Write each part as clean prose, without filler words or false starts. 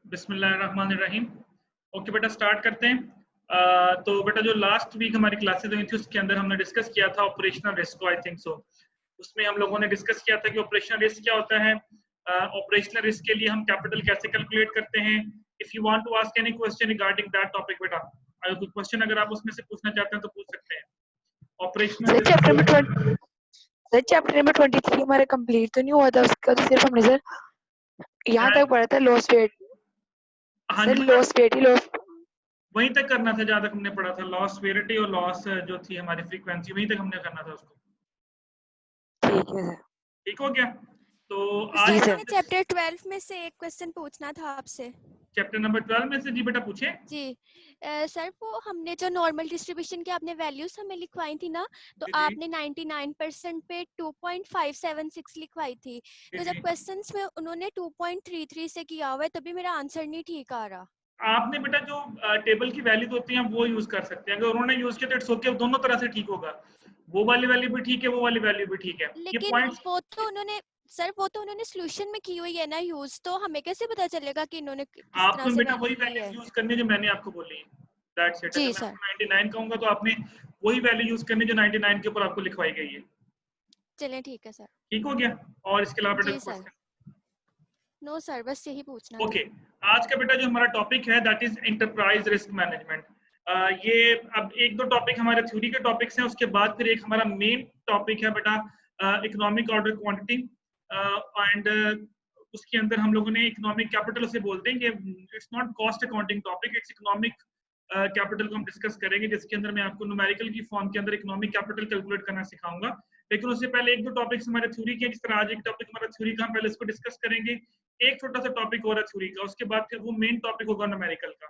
बिस्मिल्लाहिर्रहमानिर्रहीम। ओके बेटा, स्टार्ट करते हैं। तो बेटा जो लास्ट वीक हमारी क्लासेस हुई थी उसके अंदर हमने डिस्कस किया था ऑपरेशनल रिस्क को, आई थिंक सो। उसमें हम लोगों ने डिस्कस किया था कि ऑपरेशनल रिस्क क्या होता है, ऑपरेशनल रिस्क के लिए हम कैपिटल कैसे कैलकुलेट करते हैं। If you want to ask any question regarding that topic बेटा, अगर कोई क्वेश्चन अगर आप उसमें से पूछना चाहते हैं तो पूछ सकते हैं। ऑपरेशनल चैप्टर नंबर 23 हमारा कंप्लीट तो नहीं हुआ था, उसका तो सिर्फ हमने सर यहाँ तक पढ़ा था loss rate. Sir loss rate ही लॉस वहीं तक करना था जहां तक हमने पढ़ा था। लॉस वेरिटी और लॉस जो थी हमारी फ्रीक्वेंसी, वहीं तक हमने करना था उसको। ठीक है सर, ठीक हो गया। तो जी आज सर। मैंने चैप्टर 12 में से एक क्वेश्चन पूछना था आपसे। चैप्टर नंबर 12 में से जी बेटा पूछे। जी सर, वो हमने जो नॉर्मल डिस्ट्रीब्यूशन की आपने वैल्यूज हमें लिखवाई थी ना, तो जी, जी। आपने 99% पे 2.576 लिखवाई थी। तो जब क्वेश्चंस में उन्होंने 2.33 से किया हुआ है तभी मेरा आंसर नहीं ठीक आ रहा। आपने बेटा जो टेबल की वैल्यूज होती हैं वो यूज कर सकते हैं। अगर उन्होंने यूज किया तो इट्स ओके, दोनों तरह से ठीक होगा। वो वाली वैल्यू भी ठीक है, वो वाली वैल्यू भी ठीक है। ये लेकिन पॉइंट्स वो तो उन्होंने सोल्यूशन में की हुई है ना यूज, तो हमें कैसे पता चलेगा कि इन्होंने किस तरह आपको से बेटा वही वैल्यू ली है। वैल्यूज यूज करनी है जो मैंने आपको बोली है। That's it. अगर जी मैं सर। आपको 99 कहूंगा तो आपने वही वैल्यू यूज करनी है जो 99 के ऊपर आपको लिखवाई गई है। चलें ठीक है सर। ठीक हो गया। और इसके अलावा बेटा जी सर। क्वेश्चन। नो सर, बस यही पूछना ओके, था। आज का बेटा जो हमारा टॉपिक है that is enterprise risk management. ये अब एक दो टॉपिक हमारे थ्योरी के टॉपिक्स हैं, उसके बाद फिर एक हमारा मेन टॉपिक है बेटा इकोनॉमिक ऑर्डर क्वांटिटी एंड उसके अंदर हम लोगों ने इकोनॉमिक कैपिटल से बोलते हैं कि it's not cost accounting topic, it's economic capital को हम डिस्कस करेंगे, जिसके अंदर मैं आपको न्यूमेरिकल की फॉर्म के अंदर इकोनॉमिक कैपिटल कैलकुलेट करना सिखाऊंगा। लेकिन उससे पहले एक दो टॉपिक्स हमारे थ्योरी के, जिस तरह आज एक टॉपिक हमारा थ्योरी का, हम पहले इसको डिस्कस करेंगे। एक छोटा सा टॉपिक और है थ्योरी का, उसके बाद फिर वो मेन टॉपिक होगा न्यूमेरिकल का,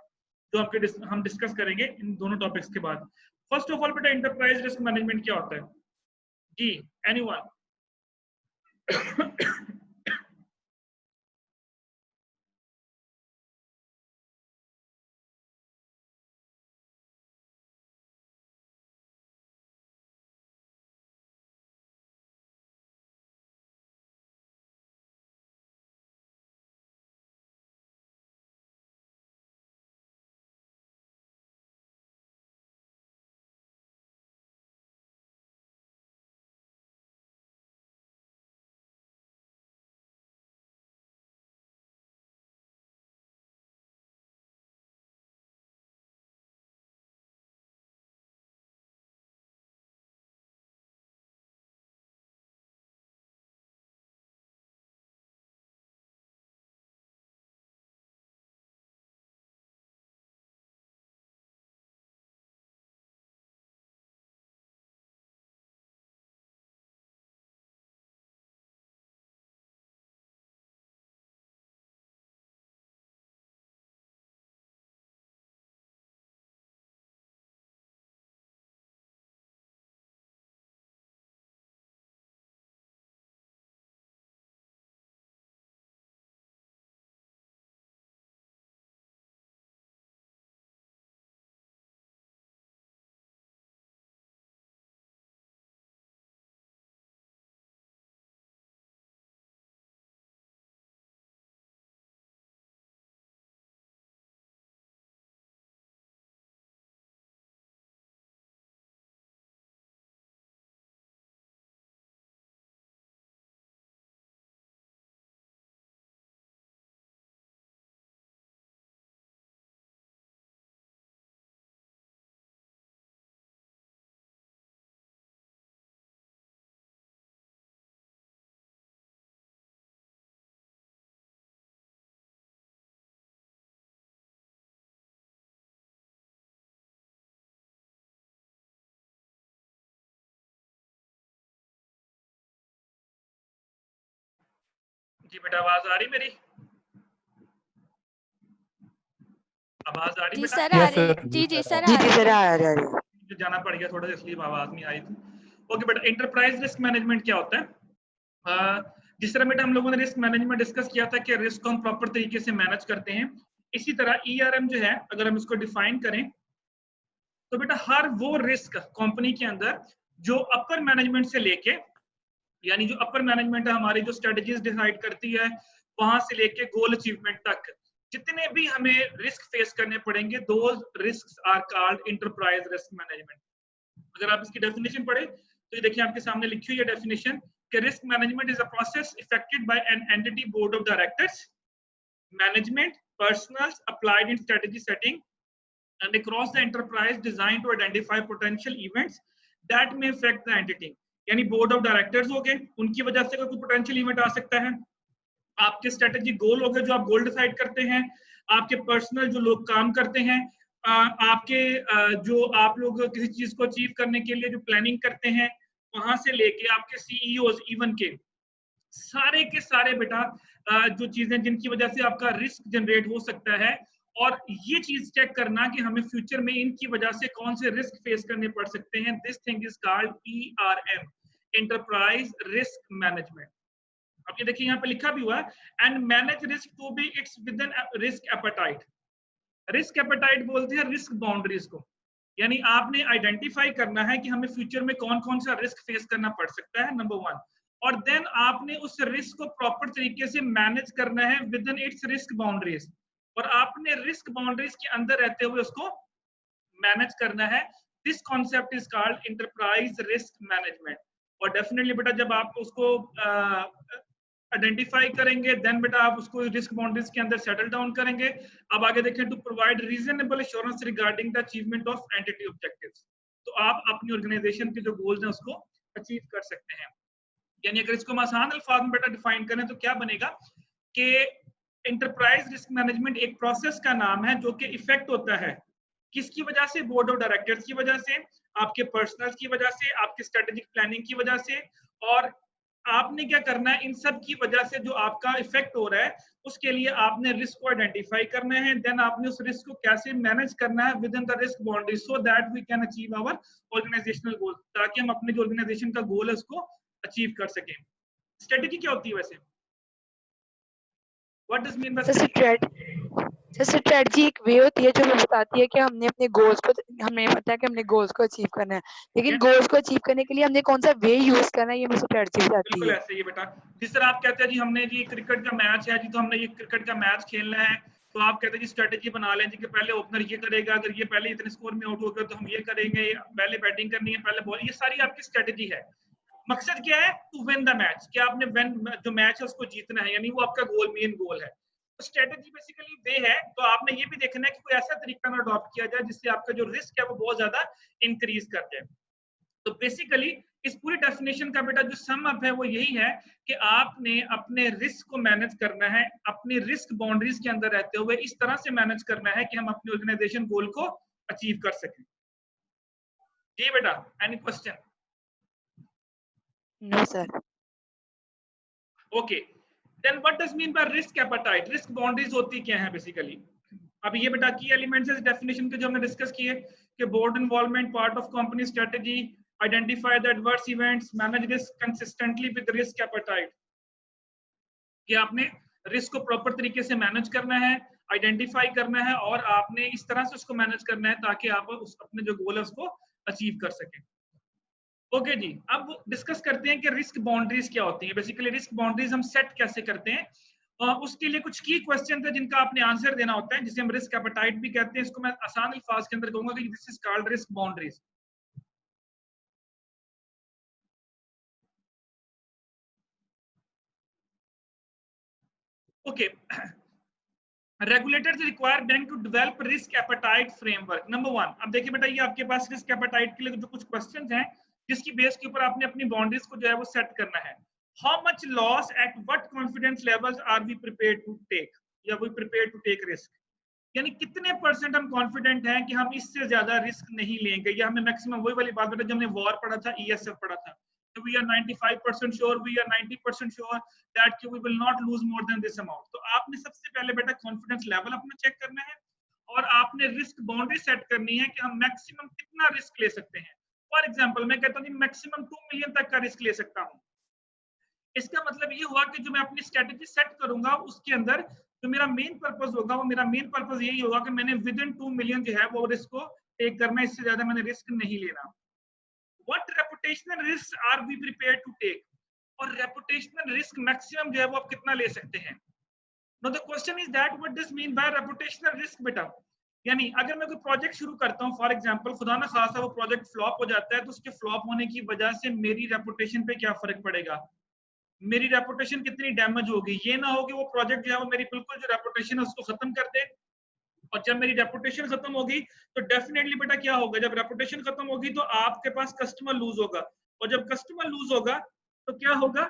जो हम डिस्कस करेंगे इन दोनों टॉपिक्स के बाद। फर्स्ट ऑफ ऑल बेटा एंटरप्राइज रिस्क मैनेजमेंट क्या होता है जी, एनीवन? जी बेटा, आवाज आ रही मेरी? आवाज आ रही जी बेटा? सर आ रही। जी सर जी आ जी रही सर, है। आ रहा है। मुझे जाना पड़ गया थोड़ा सा, इसलिए आवाज नहीं आई थी। ओके बेटा, एंटरप्राइज रिस्क मैनेजमेंट क्या होता है? जिस तरह बेटा हम लोगों ने रिस्क मैनेजमेंट डिस्कस किया था कि रिस्क को हम प्रॉपर तरीके से मैनेज करते हैं, इसी तरह ईआरएम जो है अगर हम इसको डिफाइन करें तो बेटा हर वो रिस्क कंपनी के अंदर जो अपर मैनेजमेंट से लेके, यानी जो अपर मैनेजमेंट है हमारी जो स्ट्रेटजीज डिसाइड करती है वहां से लेके गोल अचीवमेंट तक, जितने भी हमें रिस्क फेस करने पड़ेंगे, those risks are called enterprise risk management. अगर आप इसकी डेफिनेशन पढ़े तो ये देखिए आपके सामने लिखी हुई है डेफिनेशन कि risk management is a process effected by an entity board of directors, management personnels applied in strategy setting and across the enterprise designed to identify potential events that may affect the entity। यानी board of directors हो गए, उनकी वजह से कोई potential event आ सकता है, आपके स्ट्रेटेजी गोल हो गए जो आप गोल डिसाइड करते हैं, आपके पर्सनल जो लोग काम करते हैं, आपके जो आप लोग किसी चीज को अचीव करने के लिए जो प्लानिंग करते हैं, वहां से लेके आपके सीईओज इवन के सारे बेटा जो चीजें जिनकी वजह से आपका रिस्क जनरेट हो सकता है, और ये चीज चेक करना कि हमें फ्यूचर में इनकी वजह से कौन से रिस्क फेस करने पड़ सकते हैं। This thing is called ERM, enterprise risk management. अब ये देखिए यहाँ पे लिखा भी हुआ है and manage risk to be its within risk appetite. Risk appetite बोलते हैं रिस्क बाउंड्रीज को, यानी आपने आइडेंटिफाई करना है कि हमें फ्यूचर में कौन कौन सा रिस्क फेस करना पड़ सकता है, नंबर 1, और देन आपने उस रिस्क को प्रॉपर तरीके से मैनेज करना है with in its risk boundaries, और आपने रिस्क बाउंड्रीज के अंदर रहते हुए उसको मैनेज करना है। This concept is called enterprise risk management. और डेफिनेटली बेटा जब आप उसको आइडेंटिफाई करेंगे देन बेटा आप उसको रिस्क बाउंड्रीज के अंदर सेटल डाउन करेंगे। अब आगे देखें, to provide reasonable assurance regarding the achievement of entity objectives, तो आप अपनी ऑर्गेनाइजेशन के जो गोल्स हैं उसको अचीव कर सकते हैं। यानी अगर इसको हम आसान अल्फाज में बेटा डिफाइन करें तो क्या बनेगा कि एंटरप्राइज रिस्क मैनेजमेंट एक प्रोसेस का नाम है जो कि इफेक्ट होता है किसकी वजह से, बोर्ड ऑफ डायरेक्टर्स की वजह से, आपके पर्सनल की वजह से, आपके स्ट्रेटेजिक प्लानिंग की वजह से, और आपने क्या करना है इन सब की वजह से जो आपका इफेक्ट हो रहा है उसके लिए आपने रिस्क को आइडेंटिफाई करना है, देन आपने उस रिस्क को कैसे मैनेज करना है within the risk boundary so that we can achieve our organisational goal, ताकि हम अपने जो ऑर्गेनाइजेशन का गोल है उसको अचीव कर सकें। स्ट्रेटेजी क्या होती है वैसे? What does mean by strategy एक वे होती है जो हमें बताती है कि हमने अपने गोल्स को, हमें पता है कि हमने गोल्स को अचीव करना है, लेकिन गोल्स को अचीव करने के लिए हमने कौन सा वे यूज करना है, ये हमें स्ट्रेटजी बताती बिल्कुल है। ऐसे ही बेटा, जिस तरह आप कहते हैं जी हमने जी क्रिकेट का मैच है जी, तो हमने ये क्रिकेट का मैच खेलना है, तो आप कहते हैं जी स्ट्रेटेजी बना लें जी कि पहले ओपनर ये करेगा, अगर ये पहले इतने स्कोर में आउट हो गया तो हम ये करेंगे, पहले बैटिंग करनी है, पहले बॉल, ये सारी आपकी स्ट्रेटेजी है। मकसद क्या है? टू विन द मैच, कि आपने जो मैच है उसको जीतना है, यानी वो आपका गोल, मेन गोल है। स्ट्रेटेजी बेसिकली वे है, तो आपने ये भी देखना है कि कोई ऐसा तरीका ना अडॉप्ट किया जाए जिससे आपका जो रिस्क है वो बहुत ज्यादा इंक्रीज कर जाए। तो बेसिकली इस पूरी डेफिनेशन का बेटा जो सम अप है वो यही है कि आपने अपने रिस्क को मैनेज करना है, अपने रिस्क बाउंड्रीज के अंदर रहते हुए इस तरह से मैनेज करना है कि हम अपने ऑर्गेनाइजेशन गोल को अचीव कर सकें। जी बेटा, any question? No sir. Okay, then what does mean by risk appetite? Risk boundaries होती क्या है बेसिकली? अब ये बेटा की एलिमेंट्स है डेफिनेशन के जो हमने डिस्कस किए कि board involvement, part of company strategy, identify the adverse events, manage risk consistently with risk appetite, कि आपने रिस्क को प्रॉपर तरीके से मैनेज करना है, आइडेंटिफाई करना है, और आपने इस तरह से उसको मैनेज करना है ताकि आप उस अपने जो गोल है उसको अचीव कर सकें। ओके जी, अब डिस्कस करते हैं कि रिस्क बाउंड्रीज क्या होती हैं। बेसिकली रिस्क बाउंड्रीज हम सेट कैसे करते हैं, उसके लिए कुछ की क्वेश्चन थे जिनका आपने आंसर देना होता है, जिसे हम रिस्क एपेटाइट भी कहते हैं। इसको मैं आसान अल्फाज के अंदर कहूंगा कि this is called risk boundaries. Okay, regulators require bank to develop risk appetite framework. Number 1, अब देखिए बेटा ये आपके पास रिस्क एपेटाइट के लिए जो कुछ क्वेश्चंस हैं जिसकी बेस के ऊपर आपने अपनी बाउंड्रीज को जो है वो सेट करना है। How much loss at what confidence levels are we prepared to take, या we prepared to take risk, यानी कितने परसेंट हम कॉन्फिडेंट हैं कि हम इससे ज्यादा रिस्क नहीं लेंगे, या हमें मैक्सिमम, वही वाली बात बेटा जो हमने वॉर पढ़ा था, ESF पढ़ा था, we are 95% sure, we are 90% sure that we will not lose more than this amount। तो आपने सबसे पहले बेटा कॉन्फिडेंस लेवल अपना चेक करना है, और आपने रिस्क बाउंड्री सेट करनी है कि हम मैक्सिमम कितना रिस्क ले सकते हैं। फॉर एग्जांपल मैं कहता हूँ मैक्सिमम 2 मिलियन तक का रिस्क ले सकता हूँ। इसका मतलब ये हुआ कि जो मैं अपनी स्ट्रेटेजी सेट करूंगा उसके अंदर जो मेरा मेन पर्पस होगा, वो मेरा मेन पर्पस यही होगा कि मैंने विद इन 2 मिलियन जो है वो रिस्क को टेक करना, इससे ज्यादा मैंने रिस्क नहीं लेना। What reputational risks are we prepared to take? और reputational risk maximum जो है वो आप कितना ले सकते हैं? Now the question is that what does mean by reputational risk बेटा? यानी अगर मैं कोई प्रोजेक्ट शुरू करता हूँ, फॉर एग्जांपल खुदा ना खासा वो प्रोजेक्ट फ्लॉप हो जाता है, तो उसके फ्लॉप होने की वजह से मेरी रेपुटेशन पे क्या फर्क पड़ेगा, मेरी रेपुटेशन कितनी डैमेज होगी। ये ना हो कि वो प्रोजेक्ट जो है वो मेरी बिल्कुल जो रेपुटेशन है उसको खत्म कर दे, और जब मेरी रेपुटेशन खत्म होगी तो डेफिनेटली बेटा क्या होगा, जब रेपुटेशन खत्म होगी तो आपके पास कस्टमर लूज होगा, और जब कस्टमर लूज होगा तो क्या होगा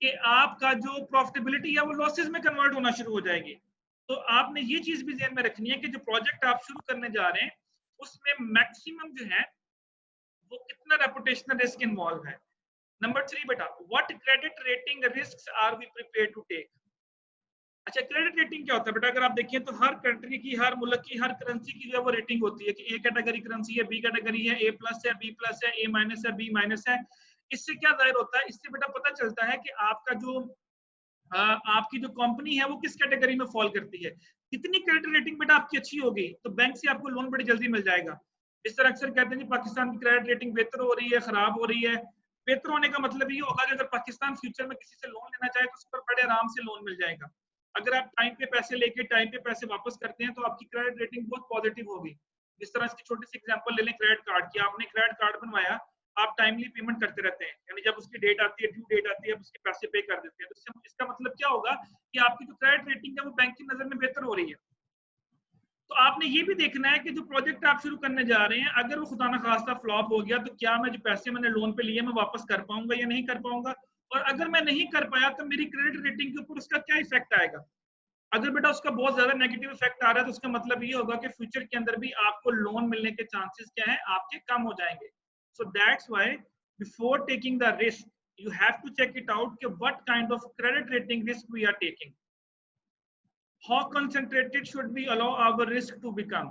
कि आपका जो प्रॉफिटेबिलिटी है वो लॉसेस में कन्वर्ट होना शुरू हो जाएगी। तो आपने ये चीज भी ध्यान में रखनी है कि जो प्रोजेक्ट आप शुरू करने जा रहे हैं उसमें मैक्सिमम जो है वो कितना रेपुटेशनल रिस्क इन्वॉल्व है। नंबर 3 बेटा, what credit rating risks are we prepared to take. अच्छा, क्रेडिट रेटिंग क्या होता है बेटा, अगर आप देखिए तो हर कंट्री की, हर मुल्क की, हर करेंसी की जो है वो रेटिंग होती है कि ए कैटेगरी करेंसी है, बी कैटेगरी है, ए प्लस है, बी प्लस है, ए माइनस है, बी माइनस है। इससे क्या जाहिर होता है, इससे बेटा पता चलता है कि आपका जो आपकी जो कंपनी है वो किस कैटेगरी में फॉल करती है। कितनी क्रेडिट रेटिंग बेटा आपकी अच्छी होगी तो बैंक से आपको लोन बड़ी जल्दी मिल जाएगा। इस तरह अक्सर कहते हैं कि पाकिस्तान की क्रेडिट रेटिंग बेहतर हो रही है, खराब हो रही है। बेहतर होने का मतलब ये होगा कि अगर पाकिस्तान फ्यूचर में किसी से लोन लेना चाहे तो उस पर बड़े आराम से लोन मिल जाएगा। अगर आप टाइम पे पैसे लेके टाइम पे पैसे वापस करते हैं तो आपकी क्रेडिट रेटिंग बहुत पॉजिटिव होगी। जिस तरह इसकी छोटी सी एग्जांपल ले लें क्रेडिट कार्ड की, आपने क्रेडिट कार्ड बनवाया, आप टाइमली पेमेंट करते रहते हैं, यानी जब उसकी डेट आती है, ड्यू डेट आती है, आप उसके पैसे पे कर देते हैं, तो इसका मतलब क्या होगा कि आपकी जो क्रेडिट रेटिंग है वो बैंक की नजर में बेहतर हो रही है। तो आपने ये भी देखना है कि जो प्रोजेक्ट आप शुरू करने जा रहे हैं अगर वो खुदा ना खास्ता फ्लॉप हो गया तो क्या मैं जो पैसे मैंने लोन पे लिए मैं वापस कर पाऊंगा या नहीं कर पाऊंगा, और अगर मैं नहीं कर पाया तो मेरी क्रेडिट रेटिंग के ऊपर उसका क्या इफेक्ट आएगा। अगर बेटा उसका बहुत ज्यादा नेगेटिव इफेक्ट आ रहा है तो उसका मतलब ये होगा कि फ्यूचर के अंदर भी आपको लोन मिलने के चांसेस क्या है, आपके कम हो जाएंगे। So that's why before taking the risk you have to check it out कि what kind of credit rating risk we are taking, how concentrated should we allow our risk to become।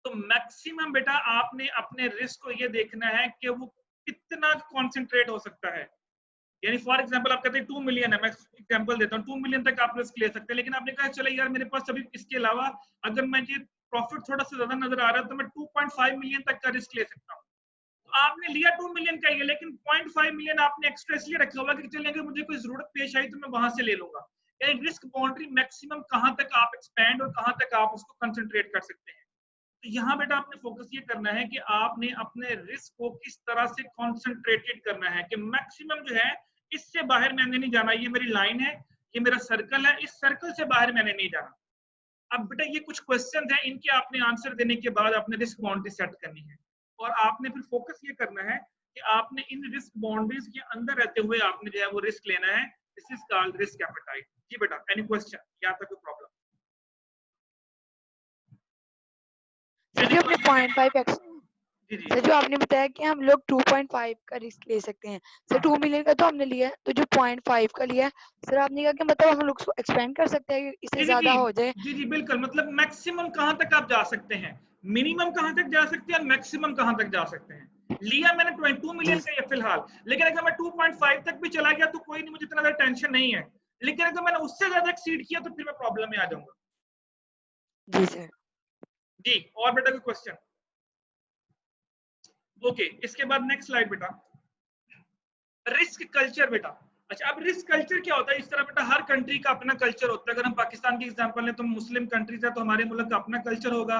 तो maximum बेटा आपने अपने risk को ये देखना है कि वो कितना कॉन्सेंट्रेट हो सकता है। यानी फॉर एग्जांपल आप कहते हैं 2 मिलियन है, मैं एग्जांपल देता हूँ, 2 मिलियन तक आप रिस्क ले सकते हैं, लेकिन आपने कहा चले यार मेरे पास अभी इसके अलावा अगर मुझे प्रॉफिट थोड़ा सा ज्यादा नजर आ रहा है तो मैं 2.5 मिलियन तक का रिस्क ले सकता हूँ। तो आपने लिया 2 मिलियन का ही, लेकिन 0.5 मिलियन आपने एक्स्ट्रा इसलिए रखा हुआ कि चलिए अगर मुझे कोई जरूरत पेश आई तो मैं वहां से ले लूंगा। यानी रिस्क बाउंड्री मैक्सिमम कहां तक आप एक्सपैंड और कहां तक आप उसको कंसंट्रेट कर सकते हैं। तो यहाँ बेटा आपने फोकस ये करना है कि आपने अपने रिस्क को किस तरह से कॉन्सेंट्रेटेड करना है कि मैक्सिमम जो है इससे बाहर मैंने नहीं जाना, ये मेरी लाइन है, ये मेरा सर्कल है, इस सर्कल से बाहर मैंने नहीं जाना। अब बेटा ये कुछ क्वेश्चन हैं, इनके आपने आंसर देने के बाद आपने रिस्क बाउंड्री सेट करनी है, और आपने फिर फोकस ये करना है कि आपने इन रिस्क बाउंड्रीज के अंदर रहते हुए आपने जो है वो रिस्क लेना है। This is called risk appetite. जी बेटा, एनी क्वेश्चन, यहाँ तक कोई प्रॉब्लम? जो अपने 0.5 सर जो आपने बताया कि हम लोग 2.5 का रिस्क ले सकते हैं, सर 2 मिलियन का तो हमने लिया है, तो जो 0.5 का लिया है सर आपने कहा कि मतलब हम लोग उसको एक्सपेंड कर सकते हैं कि इससे ज्यादा हो जाए। जी जी बिल्कुल, मतलब मैक्सिमम कहां तक आप जा सकते हैं, मिनिमम कहां तक जा सकते हैं, मैक्सिमम कहां तक जा सकते हैं। लिया मैंने 2 मिलियन का ये फिलहाल, लेकिन अगर मैं 2.5 तक भी चला गया तो कोई नहीं, मुझे इतना ज्यादा टेंशन नहीं है, लेकिन अगर मैंने उससे ज्यादा एक्सीड किया तो फिर मैं प्रॉब्लम में आ जाऊंगा। जी सर। जी, और बेटा कोई क्वेश्चन? ओके, इसके बाद नेक्स्ट स्लाइड बेटा, रिस्क कल्चर बेटा। अच्छा, अब रिस्क कल्चर क्या होता है? इस तरह बेटा हर कंट्री का अपना कल्चर होता है। अगर हम पाकिस्तान की एग्जांपल लें तो मुस्लिम कंट्रीज है तो हमारे मुल्क का अपना कल्चर होगा,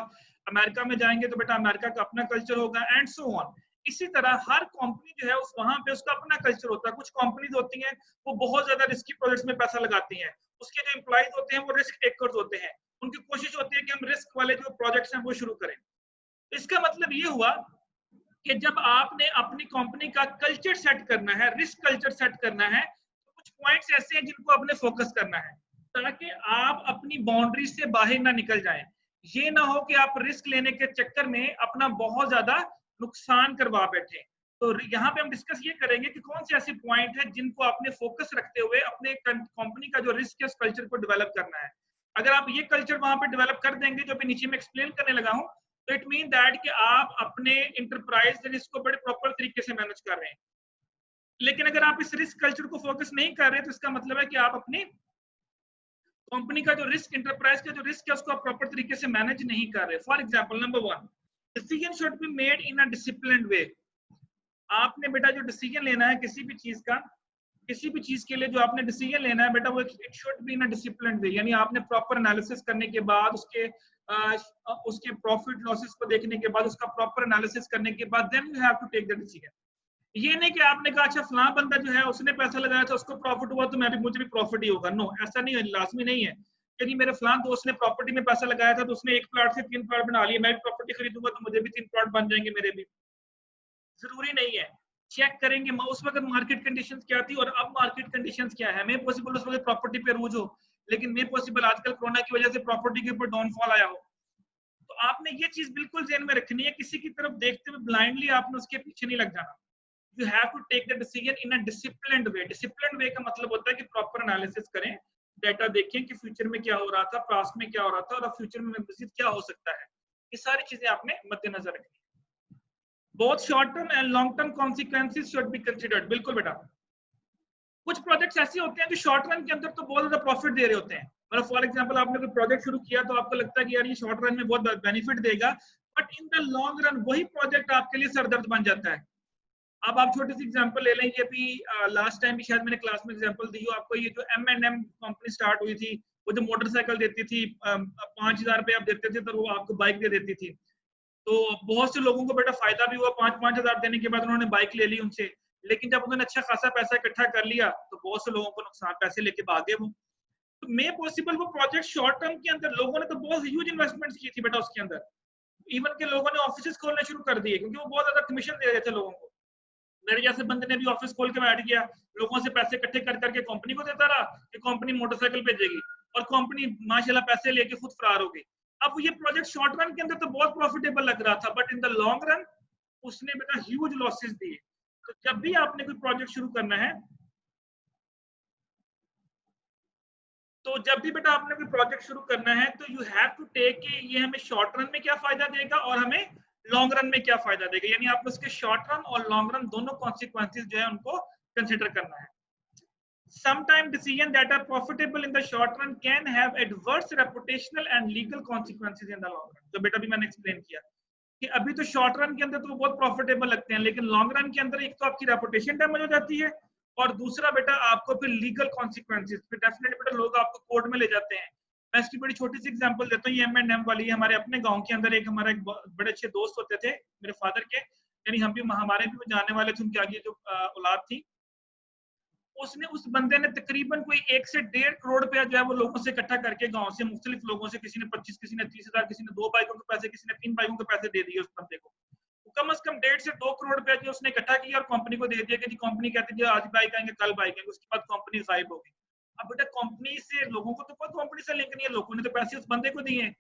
अमेरिका में जाएंगे तो बेटा अमेरिका का अपना कल्चर होगा, एंड सो ऑन। इसी तरह हर कंपनी जो है उस वहां पे उसका अपना कल्चर होता है। कुछ कंपनीज होती हैं वो बहुत ज्यादा रिस्की प्रोजेक्ट्स में पैसा लगाती हैं, उसके जो एम्प्लॉइज होते हैं वो रिस्क टेकर्स होते हैं, उनकी कोशिश होती है कि हम रिस्क वाले जो प्रोजेक्ट्स हैं वो शुरू करें। तो इसका मतलब ये हुआ कि जब आपने अपनी कंपनी का कल्चर सेट करना है, रिस्क कल्चर सेट करना है, तो कुछ पॉइंट्स ऐसे हैं जिनको आपने फोकस करना है ताकि आप अपनी बाउंड्री से बाहर ना निकल जाएं। ये ना हो कि आप रिस्क लेने के चक्कर में अपना बहुत ज्यादा नुकसान करवा बैठे। तो यहाँ पे हम डिस्कस ये करेंगे कि कौन से ऐसे पॉइंट है जिनको आपने फोकस रखते हुए अपने कंपनी का जो रिस्क है उस कल्चर को डेवलप करना है। अगर आप ये कल्चर वहां पे डेवलप कर देंगे जो अभी नीचे में एक्सप्लेन करने लगा हूं, तो इट मीन दैट कि आप अपने इंटरप्राइज रिस्क को बड़े प्रॉपर तरीके से मैनेज कर रहे हैं। लेकिन अगर आप इस रिस्क कल्चर को फोकस नहीं कर रहे तो इसका मतलब है कि आप अपनी कंपनी का जो रिस्क, इंटरप्राइज का जो रिस्क है उसको आप प्रॉपर तरीके से मैनेज नहीं कर रहे। For example, number 1, decision should be made in a disciplined way. आपने बेटा जो डिसीजन लेना है किसी भी चीज का, किसी भी चीज के लिए जो आपने डिसीजन लेना है बेटा, वो it should be in a disciplined way, यानी आपने प्रॉपर एनालिसिस करने के बाद उसके प्रॉफिट लॉसेस को देखने के बाद, उसका प्रॉपर एनालिसिस करने के बाद then you have to take the decision. ये नहीं कि आपने कहा अच्छा फलां बंदा जो है उसने पैसा लगाया था, उसको प्रॉफिट हुआ तो मुझे भी प्रॉफिट ही होगा। नो, ऐसा नहीं है, लाजमी नहीं है। यदि मेरे फलां दोस्त ने प्रॉपर्टी में पैसा लगाया था तो उसने 1 प्लॉट से 3 प्लॉट बना लिए, मैं भी प्रॉपर्टी खरीदूंगा तो मुझे भी 3 प्लॉट बन जाएंगे मेरे भी। जरूरी नहीं है। चेक करेंगे उस वक्त मार्केट कंडीशंस क्या थी और अब मार्केट कंडीशंस क्या है। मे पॉसिबल उस वक्त प्रॉपर्टी पे रूज हो, लेकिन मे पॉसिबल आजकल कोरोना की वजह से प्रॉपर्टी के ऊपर डाउनफॉल आया हो। तो आपने ये चीज बिल्कुल ध्यान में रखनी है, किसी की तरफ देखते हुए ब्लाइंडली आपने उसके पीछे नहीं लग जाना। You have to take the decision in a disciplined way. Disciplined way का मतलब होता है कि प्रॉपर एनालिसिस करें, डेटा देखें कि फ्यूचर में क्या हो रहा था, पास्ट में क्या हो रहा था और अब फ्यूचर में मजीद क्या हो सकता है। ये सारी चीजें आपने मद्देनजर रखनी है। Both short term and long term consequences should be considered. बिल्कुल बेटा, कुछ प्रोजेक्ट्स ऐसे होते हैं जो शॉर्ट रन के अंदर तो बहुत ज्यादा प्रॉफिट दे रहे होते हैं। मतलब फॉर एग्जांपल आपने कोई प्रोजेक्ट शुरू किया तो आपको लगता है कि यार ये शॉर्ट रन में बहुत बेनिफिट देगा, but in the long run वही प्रोजेक्ट आपके लिए सरदर्द बन जाता है। अब आप छोटी सी एग्जांपल ले लें, ये भी लास्ट टाइम भी शायद मैंने क्लास में एग्जांपल दी हो आपको। ये जो M&M कंपनी स्टार्ट हुई थी, वो जो मोटरसाइकिल देती थी 5,000 रुपए आप देते थे तो वो आपको बाइक दे देती थी। तो बहुत से लोगों को बेटा फायदा भी हुआ, 5-5 हजार देने के बाद उन्होंने बाइक ले ली उनसे। लेकिन जब उन्होंने अच्छा खासा पैसा इकट्ठा कर लिया तो बहुत से लोगों को नुकसान, पैसे लेके भागे वो। तो मे पॉसिबल वो प्रोजेक्ट शॉर्ट टर्म के अंदर लोगों ने तो बहुत ह्यूज इन्वेस्टमेंट की थी बेटा उसके अंदर। इवन के लोगों ने ऑफिस खोलने शुरू कर दिए क्योंकि वो बहुत ज्यादा कमीशन दे रहे थे लोगों को। मेरे जैसे बंदे ने भी ऑफिस खोल के बैठ गया, लोगों से पैसे इकट्ठे कर करके कंपनी को देता रहा कि कंपनी मोटरसाइकिल भेजेगी, और कंपनी माशाल्लाह पैसे लेके खुद फरार हो गई। अब ये प्रोजेक्ट शॉर्ट रन के अंदर तो बहुत प्रॉफिटेबल लग रहा था, but in the long run उसने बेटा ह्यूज लॉसेस दिए। तो जब भी आपने कोई प्रोजेक्ट शुरू करना है, तो जब भी बेटा आपने कोई प्रोजेक्ट शुरू करना है तो यू हैव टू टेक कि ये हमें शॉर्ट रन में क्या फायदा देगा और हमें लॉन्ग रन में क्या फायदा देगा, यानी आपको उसके शॉर्ट रन और लॉन्ग रन दोनों कॉन्सिक्वेंसेस जो है उनको कंसिडर करना है। Sometimes decisions that are profitable in the short run can have adverse reputational and legal consequences in the long run। जो बेटा भी मैंने एक्सप्लेन किया कि अभी तो शॉर्ट रन के अंदर तो बहुत प्रॉफिटेबल लगते हैं, लेकिन लॉन्ग रन के अंदर एक तो आपकी रेपुटेशन डैमेज हो जाती है और दूसरा बेटा आपको फिर लीगल कॉन्सिक्वेंसेस, फिर डेफिनेटली बेटा लोग आपको कोर्ट में ले जाते हैं। मैं इसकी बड़ी छोटी सी एग्जांपल देता हूँ, ये M&M वाली है। हमारे अपने गांव के अंदर हमारा एक बड़े अच्छे दोस्त होते थे मेरे फादर के, यानी हमारे भी जाने वाले थे, उनके आगे जो औलाद थी, उसने उस बंदे ने तकरीबन कोई 1 से 1.5 करोड़ रुपया जो है वो लोगों से इकट्ठा करके गांव से मुख्तलिफ लोगों से, किसी ने 25, किसी ने 30,000, किसी ने 2 बाइकों के पैसे, किसी ने 3 बाइकों के पैसे दे दिए उस बंदे को। कम से कम 1.5 से 2 करोड़ रुपया जो उसने इकट्ठा किया और कंपनी को दे दिया कि कंपनी कहती है आज बाइक आएंगे कल बाइक आएंगे, उसके बाद कंपनी गायब होगी। अब बेटा कंपनी से लोगों को तो कोई कंपनी से लिंक नहीं है, लोगों ने तो पैसे उस बंदे को दिए हैं।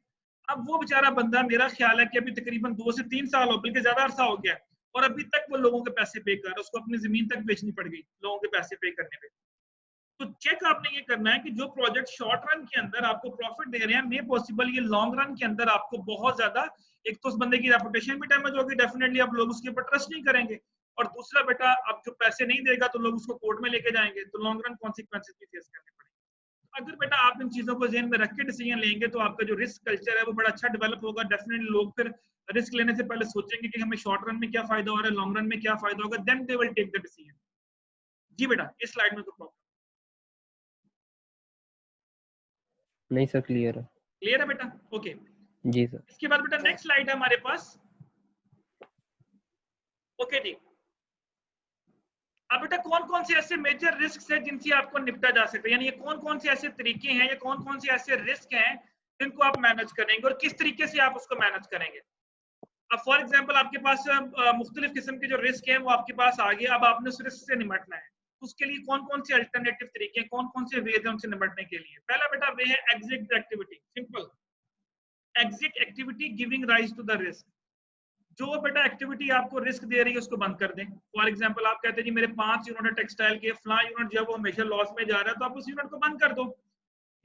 अब वो बेचारा बंदा, मेरा ख्याल है कि अभी तकरीबन 2 से 3 साल हो, बल्कि ज्यादा अरसा हो गया, और अभी तक वो लोगों के पैसे पे कर रहा है। उसको अपनी जमीन तक बेचनी पड़ गई लोगों के पैसे पे करने में। तो चेक आपने ये करना है कि जो प्रोजेक्ट शॉर्ट रन के अंदर आपको प्रॉफिट दे रहे हैं, मे पॉसिबल ये लॉन्ग रन के अंदर आपको बहुत ज्यादा, एक तो उस बंदे की रेपुटेशन भी डैमेज होगी, डेफिनेटली अब लोग उसके ऊपर ट्रस्ट नहीं करेंगे, और दूसरा बेटा अब जो पैसे नहीं देगा तो लोग उसको कोर्ट में लेके जाएंगे, तो लॉन्ग रन कॉन्सिक्वेंसेस भी फेस करने पड़ेंगे। अगर बेटा आप इन चीजों को ज़हन में रख के डिसीजन लेंगे तो आपका जो रिस्क कल्चर है वो बड़ा अच्छा डेवलप होगा। डेफिनेटली लोग फिर रिस्क लेने से पहले सोचेंगे कि हमें शॉर्ट रन में क्या फायदा हो रहा है, लॉन्ग रन में क्या फायदा होगा, then they will take the decision. जी बेटा, इस स्लाइड में कोई प्रॉब्लम नहीं सर, क्लियर है। क्लियर है बेटा? ओके जी सर। इसके बाद बेटा नेक्स्ट स्लाइड है हमारे पास। ओके जी, अब बेटा कौन कौन से ऐसे मेजर रिस्क है जिनसे आपको निपटा जा सकता है, यानी ये कौन कौन से ऐसे तरीके हैं या कौन कौन से ऐसे रिस्क हैं जिनको आप मैनेज करेंगे और किस तरीके से आप उसको मैनेज करेंगे। अब फॉर एग्जांपल आपके पास मुख्तलिफ किस्म के जो रिस्क हैं वो आपके पास आ गए, अब आपने उस रिस्क से निपटना है। उसके लिए कौन कौन से अल्टरनेटिव तरीके हैं, कौन कौन से वेज हैं उनसे निपटने के लिए। पहला बेटा वे है exit activity. Simple, exit activity giving rise to the risk. जो बेटा एक्टिविटी आपको रिस्क दे रही है उसको बंद कर दें। फॉर एग्जांपल आप कहते हैं जी मेरे 5 यूनिट है टेक्सटाइल के, फलां यूनिट जो है वो हमेशा लॉस में जा रहा है, तो आप उस यूनिट को बंद कर दो।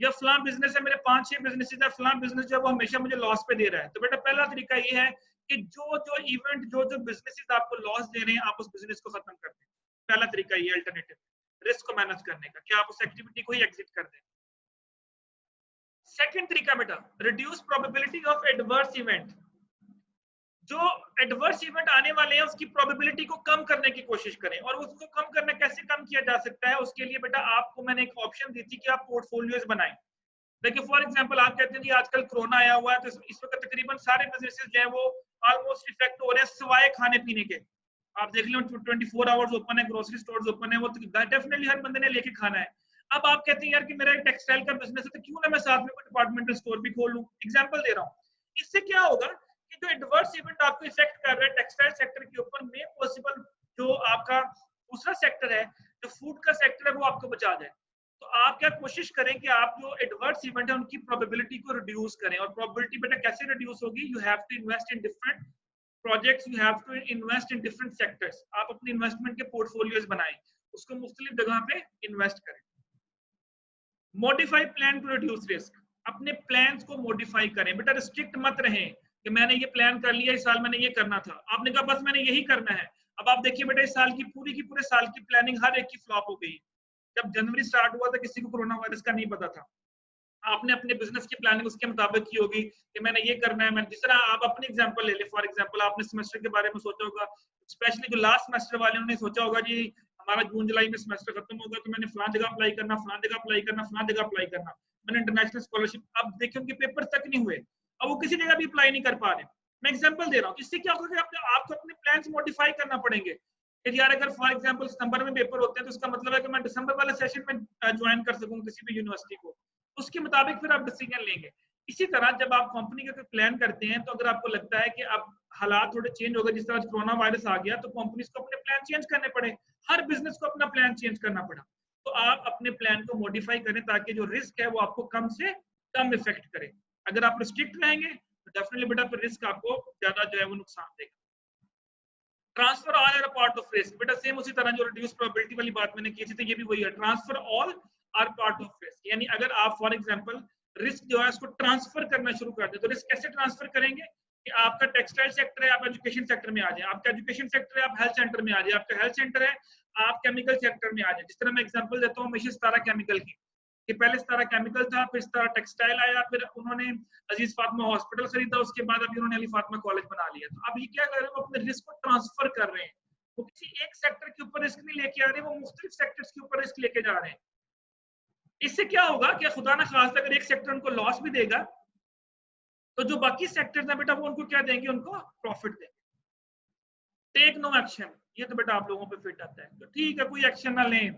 या फलां बिजनेस है, मेरे 5-6 बिजनेसेस है, फलां बिजनेस जो है वो हमेशा मुझे लॉस पे दे रहा है, तो बेटा पहला तरीका ये है कि जो जो इवेंट, जो जो बिजनेसेस आपको लॉस दे रहे हैं आप उस बिजनेस को खत्म कर दें। पहला तरीका ये अल्टरनेटिव रिस्क को मैनेज करने का, क्या आप उस एक्टिविटी को ही एग्जिट कर दें। सेकंड तरीका बेटा reduce probability of adverse event. जो एडवर्स इवेंट आने वाले हैं उसकी प्रोबेबिलिटी को कम करने की कोशिश करें। और उसको कम करना कैसे कम किया जा सकता है, उसके लिए बेटा आपको मैंने एक ऑप्शन दी थी कि आप पोर्टफोलियोज बनाएं। देखिए फॉर एग्जांपल आप कहते हैं कि आजकल कोरोना आया हुआ है तो इस वक्त तकरीबन सारे बिजनेसेस जो है वो ऑलमोस्ट इफेक्ट हो रहे हैं सिवाय खाने पीने के। आप देख लो 24 आवर्स ओपन है, ग्रोसरी स्टोर्स ओपन है, वो डेफिनेटली हर बंदे ने लेके खाना है। अब आप कहते हैं यार कि मेरा एक टेक्सटाइल का बिजनेस है तो क्यों ना मैं साथ में कोई डिपार्टमेंटल स्टोर भी खोल लूं। एग्जांपल दे रहा हूं। इससे क्या होगा कि जो एडवर्स इवेंट आपको इफेक्ट कर रहा है टेक्सटाइल सेक्टर के ऊपर में पॉसिबल जो आपका दूसरा सेक्टर है, जो फूड का सेक्टर है, वो आपको बचा जाए। तो आप क्या कोशिश करें कि आप जो एडवर्स इवेंट है उनकी प्रोबेबिलिटी को रिड्यूस करें। और प्रोबेबिलिटी बेटा कैसे रिड्यूस होगी, you have to invest in different projects, you have to invest in different sectors. आप अपने इन्वेस्टमेंट के पोर्टफोलियोज बनाएं, उसको मुख्तलिफ जगह पे इन्वेस्ट करें। Modify plan to reduce risk, अपने प्लान्स को मॉडिफाई करें। बेटा रिस्ट्रिक्ट मत रहें कि मैंने ये प्लान कर लिया, इस साल मैंने ये करना था, आपने कहा बस मैंने यही करना है। अब आप देखिए बेटा इस साल की पूरे साल की प्लानिंग हर एक की फ्लॉप हो गई। जब जनवरी स्टार्ट हुआ था किसी को कोरोना वायरस का नहीं पता था। आपने अपने बिजनेस की प्लानिंग उसके मुताबिक की होगी कि मैंने ये करना है। मैं जिस तरह आप अपनी एग्जांपल ले ले, फॉर एग्जांपल आपने सेमेस्टर के बारे में सोचा होगा, स्पेशली जो लास्ट सेमेस्टर वाले उन्होंने सोचा होगा जी हमारा जून जुलाई में सेमेस्टर खत्म होगा तो मैंने फलां जगह अप्लाई करना, फलां जगह अप्लाई करना, फलां जगह अप्लाई करना, मैंने इंटरनेशनल स्कॉलरशिप। अब देखिए उनके पेपर तक नहीं हुए, अब वो किसी जगह भी अप्लाई नहीं कर पा रहे। मैं एग्जांपल दे रहा हूँ। इससे क्या होगा कि आपको अपने प्लान्स मॉडिफाई करना पड़ेंगे कि यार अगर फॉर एग्जांपल सितंबर में पेपर होते हैं तो इसका मतलब है कि मैं दिसंबर वाले सेशन में ज्वाइन कर सकूं किसी भी यूनिवर्सिटी को, उसके मुताबिक फिर आप डिसीजन लेंगे। इसी तरह जब आप कंपनी का प्लान करते हैं तो अगर आपको लगता है कि अब हालात थोड़े चेंज हो गए, जिस तरह कोरोना वायरस आ गया, तो कंपनीज को अपने प्लान चेंज करने पड़े, हर बिजनेस को अपना प्लान चेंज करना पड़ा। तो आप अपने प्लान को मॉडिफाई करें ताकि जो रिस्क है वो आपको कम से कम इफेक्ट करे। अगर आप रिस्ट्रिक्ट रहेंगे तो डेफिनेटली बेटा फिर रिस्क आपको ज्यादा जो है वो नुकसान देगा। Transfer all or part of risk, बेटा सेम उसी तरह जो रिड्यूस प्रोबेबिलिटी वाली बात मैंने की थी, तो ये भी वही है, transfer all or part of risk. यानी अगर आप फॉर एग्जांपल रिस्क जो है उसको ट्रांसफर करना शुरू कर दें, तो रिस्क कैसे ट्रांसफर करेंगे कि आपका टेक्सटाइल सेक्टर है, आप एजुकेशन सेक्टर में आ जाए, आपका एजुकेशन सेक्टर है, आप हेल्थ सेंटर में आ जाए, आपका हेल्थ सेंटर है, आप केमिकल सेक्टर में आ जाए। जिस तरह मैं एग्जांपल देता हूँ हमेशा सितारा केमिकल की, कि पहले सितारा केमिकल था, फिर सितारा टेक्सटाइल आया, फिर उन्होंने अजीज फातिमा हॉस्पिटल खरीदा, उसके बाद अभी उन्होंने अली फातिमा कॉलेज बना लिया। तो अब ये क्या कर रहे हैं, वो अपने रिस्क को ट्रांसफर कर रहे हैं। वो किसी एक सेक्टर के ऊपर रिस्क नहीं लेके आ रहे, वो मुख्तलिफ सेक्टर्स के ऊपर रिस्क लेके जा रहे हैं। इससे क्या होगा कि खुदा ना खास्ता अगर एक सेक्टर उनको लॉस भी देगा तो जो बाकी सेक्टर्स हैं बेटा वो उनको क्या देंगे, उनको प्रॉफिट देंगे। टेक नो एक्शन, ये तो बेटा आप लोगों पे फिट आता है। तो ठीक है कोई एक्शन ना लें,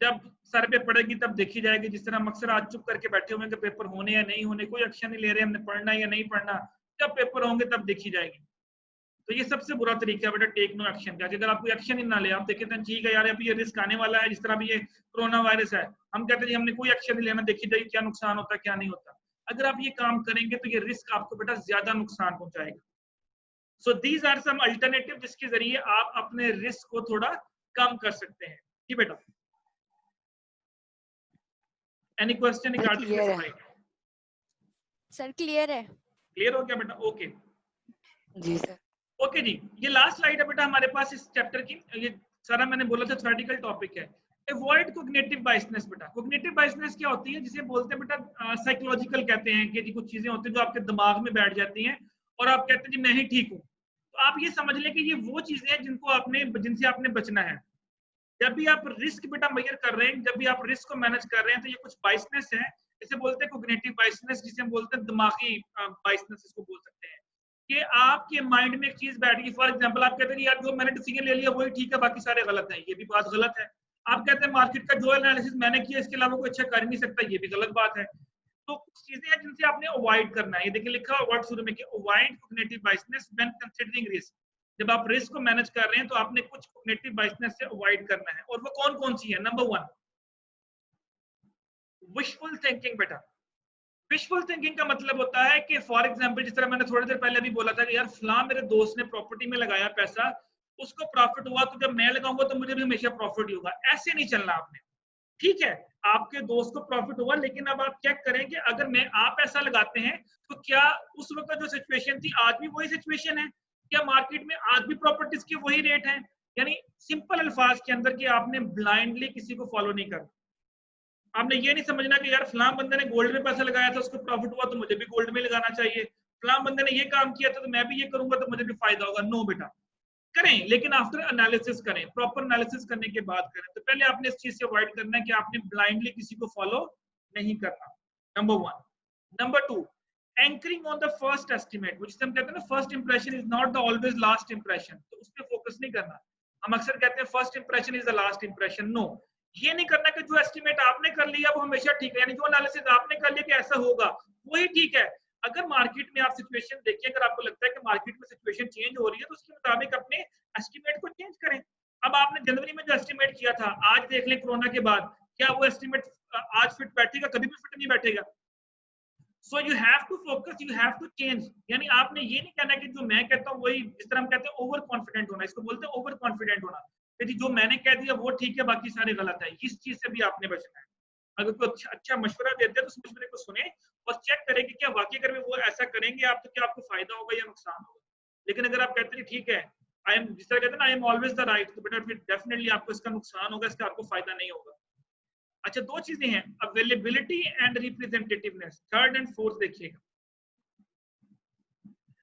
जब सर पे पड़ेगी तब देखी जाएगी। जिस तरह मकसद आज चुप करके बैठे हुए कि पेपर होने या नहीं होने, कोई एक्शन नहीं ले रहे, हमने पढ़ना या नहीं पढ़ना, जब पेपर होंगे तब देखी जाएगी। तो ये सबसे बुरा तरीका है बेटा टेक नो एक्शन का। अगर आप कोई एक्शन ही ना ले, आप देखते हैं ठीक है यार अभी ये रिस्क आने वाला है, जिस तरह भी ये कोरोना वायरस है, हम कहते हैं हमने कोई एक्शन नहीं लेना, देखी जाएगी क्या नुकसान होता है क्या नहीं होता। अगर आप ये काम करेंगे तो ये रिस्क आपको बेटा ज्यादा नुकसान पहुंचाएगा। So these are some alternative जिसके जरिए आप अपने रिस्क को थोड़ा कम कर सकते हैं। जी बेटा, any question regarding this slide? Sir clear है? क्लियर हो गया बेटा? ओके जी सर। ओके जी, ये लास्ट स्लाइड है बेटा हमारे पास इस चैप्टर की। ये सारा मैंने बोला था थ्योरेटिकल टॉपिक है। Avoid cognitive biasness. बेटा कोग्निटिव बायसनेस क्या होती है, जिसे बोलते हैं बेटा साइकोलॉजिकल कहते हैं कि जी कुछ चीजें होती हैं जो आपके दिमाग में बैठ जाती हैं और आप कहते हैं जी मैं ही ठीक हूँ। तो आप ये समझ लें कि ये वो चीजें हैं जिनसे आपने बचना है। जब भी आप रिस्क बेटा मेजर कर रहे हैं, जब भी आप रिस्क को मैनेज कर रहे हैं, तो ये कुछ बायसनेस है, इसे बोलते हैं कोग्निटिव बायसनेस, जिसे हम बोलते हैं दिमागी बायसनेस इसको बोल सकते हैं। कि आपके माइंड में एक चीज बैठ गई, फॉर एग्जांपल आप कहते हैं यार जो मैंने डिसीजन ले लिया वही ठीक है, बाकी सारे गलत हैं, ये भी बात गलत है। आप कहते हैं मार्केट का जो एनालिसिस मैंने किया इसके अलावा कोई अच्छा कर ही नहीं सकता, ये भी गलत बात है। तो कुछ चीजें हैं जिनसे आपने अवॉइड करना है। ये देखिए लिखा हुआ वर्ड शुरू में कि avoid cognitive biasness when considering risk. जब आप रिस्क को मैनेज कर रहे हैं तो आपने कुछ कोग्निटिव बायसनेस से अवॉइड करना है। और वो कौन कौन सी है? Number 1 wishful thinking. बेटा विशफुल थिंकिंग का मतलब होता है कि फॉर एग्जांपल जिस तरह मैंने थोड़ी देर पहले भी बोला था कि यार फलां मेरे दोस्त ने प्रॉपर्टी में लगाया पैसा, उसको प्रॉफिट हुआ, तो जब मैं लगाऊंगा तो मुझे भी हमेशा प्रॉफिट ही होगा। ऐसे नहीं चलना आपने। ठीक है आपके दोस्त को प्रॉफिट हुआ, लेकिन अब आप चेक करें कि अगर आप पैसा लगाते हैं तो क्या उस वक्त जो सिचुएशन थी आज भी वही सिचुएशन है? क्या मार्केट में आज भी प्रॉपर्टीज के वही रेट हैं? यानी सिंपल अल्फाज के अंदर कि आपने ब्लाइंडली किसी को फॉलो नहीं करना। आपने ये नहीं समझना कि यार फलां बंदे ने गोल्ड में पैसा लगाया था उसको प्रॉफिट हुआ तो मुझे भी गोल्ड में लगाना चाहिए, फलां बंदे ने ये काम किया था तो मैं भी ये करूंगा तो मुझे भी फायदा होगा। नो बेटा, करें लेकिन आफ्टर एनालिसिस करें, प्रॉपर एनालिसिस करने के बाद करें। तो पहले आपने इस चीज से अवॉइड करना है कि आपने ब्लाइंडली किसी को फॉलो नहीं करना, number 1। Number 2, anchoring on the first estimate, which हम कहते हैं ना first impression is not the always last impression. तो उस पर फोकस नहीं करना। हम अक्सर कहते हैं first impression is the last impression. No, ये नहीं करना कि जो एस्टिमेट आपने कर लिया वो हमेशा ठीक है, यानी जो एनालिसिस आपने कर लिया कि ऐसा होगा वही ठीक है। अगर मार्केट में आप सिचुएशन देखिए, अगर आपको लगता है कि मार्केट में सिचुएशन चेंज हो रही है तो उसके मुताबिक अपने एस्टिमेट को चेंज करें। अब आपने जनवरी में जो एस्टिमेट किया था, आज देख लें कोरोना के बाद, क्या वो एस्टिमेट आज फिट बैठेगा? कभी भी फिट नहीं बैठेगा। So you have to focus, you have to change. यानी आपने ये नहीं कहना कि जो मैं कहता हूँ वही, जिस तरह हम कहते हैं ओवर कॉन्फिडेंट होना, इसको बोलते हैं ओवर कॉन्फिडेंट होना, कि जो मैंने कह दिया वो ठीक है बाकी सारे गलत है। इस चीज से भी आपने बचना है। अगर कोई अच्छा मशवरा देते हैं तो उस मशवरे को सुने और चेक करें कि क्या वाकई अगर वो ऐसा करेंगे आप तो क्या आपको फायदा होगा या नुकसान होगा। लेकिन अगर आप कहते हैं ठीक है, आई एम, जिस तरह कहते हैं ना, I am always the right, तो बेटा फिर डेफिनेटली आपको इसका नुकसान होगा, इसका आपको फायदा नहीं होगा। अच्छा, 2 चीजें हैं, availability and representativeness. Third and fourth देखिएगा।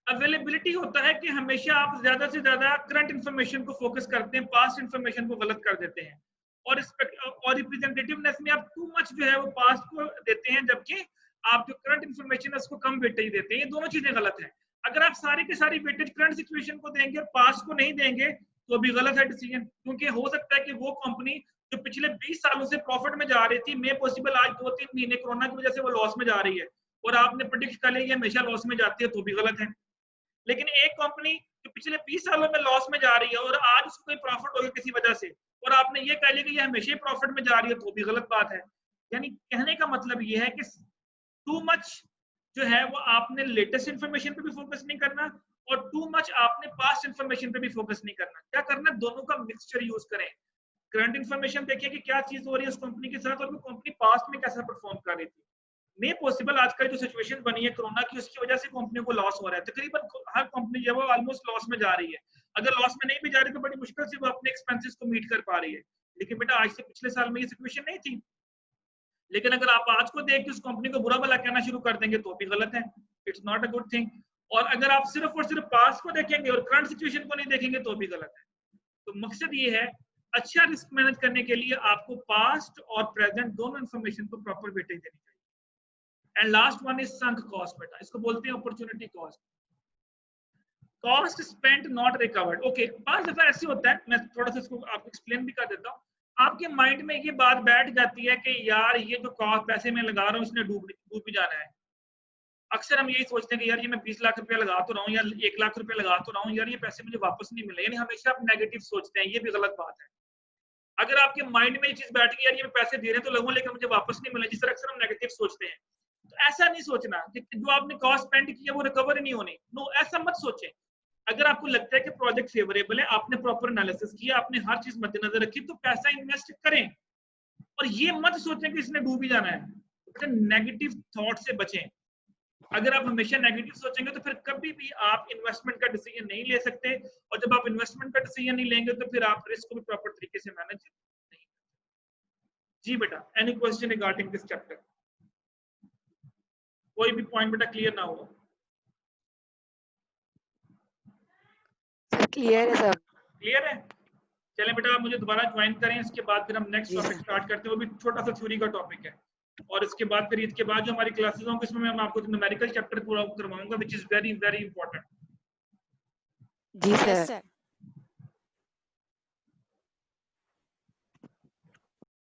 अवेलेबिलिटी होता है कि हमेशा आप ज्यादा से ज्यादा करंट इंफॉर्मेशन को फोकस करते हैं, पास्ट इंफॉर्मेशन को गलत कर देते हैं। और रिप्रेजेंटेटिवनेस में आप टू मच जो है वो पास्ट को देते हैं, जबकि आप जो करंट इंफॉर्मेशन है उसको कम वेटेज देते हैं। ये दोनों चीजें गलत हैं। अगर आप सारी की सारी वेटेज करंट सिचुएशन को देंगे और पास्ट को नहीं देंगे तो भी गलत है डिसीजन। क्योंकि हो सकता है कि वो कंपनी जो पिछले 20 सालों से प्रॉफिट में जा रही थी, मे पॉसिबल आज 2-3 महीने कोरोना की वजह से वो लॉस में जा रही है, और आपने प्रेडिक्ट कर लिया ये हमेशा लॉस में जाती है, तो भी गलत है। लेकिन एक कंपनी जो पिछले 20 सालों में लॉस में जा रही है और आज उसको कोई प्रॉफिट हो गया किसी वजह से, और आपने ये कह लिया कि ये हमेशा ही प्रॉफिट में जा रही है, तो भी गलत बात है। यानी कहने का मतलब ये है कि टू मच जो है वो आपने लेटेस्ट इंफॉर्मेशन पे भी फोकस नहीं करना और टू मच आपने पास्ट इंफॉर्मेशन पे भी फोकस नहीं करना। क्या करना, दोनों का मिक्सचर यूज करें। करंट इंफॉर्मेशन देखिए कि क्या चीज हो रही है उस कंपनी के साथ और वो कंपनी पास्ट में कैसा परफॉर्म कर रही थी। मे पॉसिबल आजकल जो सिचुएशन बनी है कोरोना की, उसकी वजह से कंपनी को लॉस हो रहा है। तकरीबन हर कंपनी जो है वो ऑलमोस्ट लॉस में जा रही है। अगर लॉस में नहीं भी जा रही तो बड़ी मुश्किल से वो अपने एक्सपेंसेस को मीट कर पा रही है। लेकिन बेटा आज से पिछले साल में ये सिचुएशन नहीं थी। लेकिन अगर आप आज को देख के उस कंपनी को बुरा भला कहना शुरू कर देंगे तो भी गलत है। It's not a good thing. और अगर आप सिर्फ और सिर्फ पास्ट को देखेंगे और करंट सिचुएशन को नहीं देखेंगे तो भी गलत है। तो मकसद ये है, अच्छा रिस्क मैनेज करने के लिए आपको पास्ट और प्रेजेंट दोनों इंफॉर्मेशन को प्रॉपर वेटेज देनी चाहिए। And last one is sunk cost. बेटा इसको बोलते हैं opportunity cost. Cost spent not recovered. Okay, बात दफा ऐसे होता है, मैं थोड़ा सा इसको आपको एक्सप्लेन भी कर देता हूँ। आपके माइंड में ये बात बैठ जाती है कि यार ये जो कॉस्ट पैसे मैं लगा रहा हूँ इसने डूब भी जाना है। अक्सर हम यही सोचते हैं कि यार ये मैं 20 लाख रुपया लगा तो रहा हूँ या 1 लाख रुपया लगा तो रहा हूँ, यार ये पैसे मुझे वापस नहीं मिले। यानी हमेशा आप नेगेटिव सोचते हैं, ये भी गलत बात है। अगर आपके माइंड में ये चीज बैठ गई यार ये पैसे दे रहे हैं तो लगूं लेकिन मुझे वापस नहीं मिले, जिस तरह अक्सर हम नेगेटिव सोचते हैं, तो ऐसा नहीं सोचना कि जो आपने कॉस्ट स्पेंड की है वो रिकवर ही नहीं होनी। नो, ऐसा मत सोचें। अगर आपको लगता है कि प्रोजेक्ट फेवरेबल है, आपने प्रॉपर एनालिसिस किया, आपने हर चीज मद्देनजर रखी, तो पैसा इन्वेस्ट करें। और ये मत सोचें कि इसने डूब ही जाना है। तो नेगेटिव थॉट से बचें। अगर आप हमेशा नेगेटिव सोचेंगे तो फिर कभी भी आप इन्वेस्टमेंट का डिसीजन नहीं ले सकते, और जब आप इन्वेस्टमेंट का डिसीजन नहीं लेंगे तो फिर आप रिस्क को भी प्रॉपर तरीके से मैनेज नहीं कर सकते। जी बेटा, any question regarding this chapter? कोई भी पॉइंट बेटा क्लियर ना हो? क्लियर है सब? क्लियर है? चलें बेटा, आप मुझे दोबारा ज्वाइन करें, इसके बाद फिर हम नेक्स्ट टॉपिक स्टार्ट करते हैं। वो भी छोटा सा थ्योरी का टॉपिक है, और इसके बाद फिर इसके बाद जो हमारी क्लासेस होंगी इसमें मैं आपको न्यूमेरिकल चैप्टर पूरा करवाऊंगा, which is very very important. जी यस सर। सर।